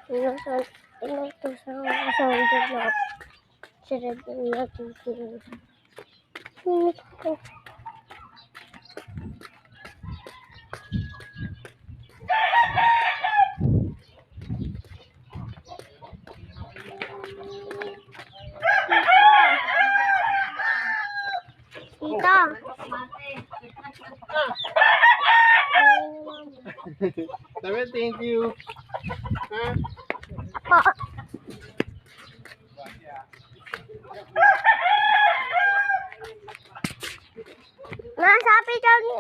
Ito sa sounded na sarap yung natin. Tita. Sabi, thank you. Ha? Nasabi daw ni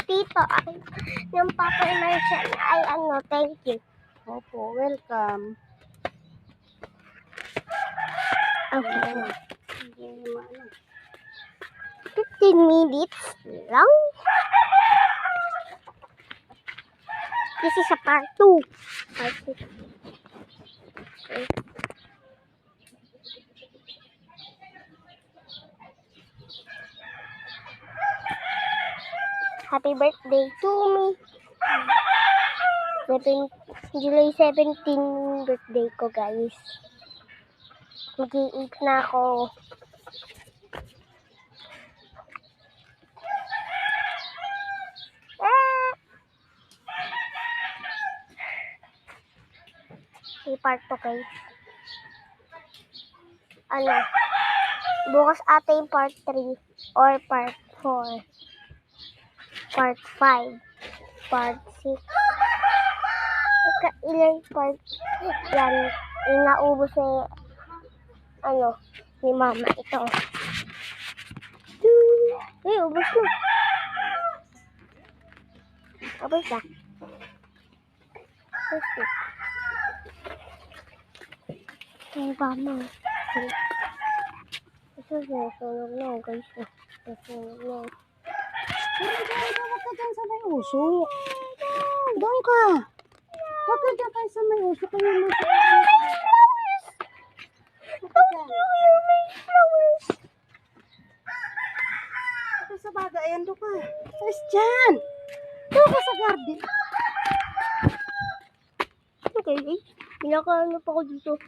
Tito ay yung Papa Emerson ay thank you. Opo, welcome. Okay. 15 minutes lang. This is a part 2. Part 2. Okay. Happy birthday to me. July 17 birthday ko, guys. Mag-i-eat na ako. Part 2, guys. Bukas ata yung part 3 or part 4. Part 5. Part 6. Ilang part yan. Inaubos ni mama ito. Ubos na. Ubos na. Ubos na. Ay, mama. Ito sunog na, guys. Sunog na. Huwag ka dyan sa may usok. Doon ka. Huwag ka dyan kayo sa may usok. Kayo mo sa ito sa baga. Ayan, doon ka. Alis dyan. Doon ka sa garden. Okay, pinaka pa ko dito.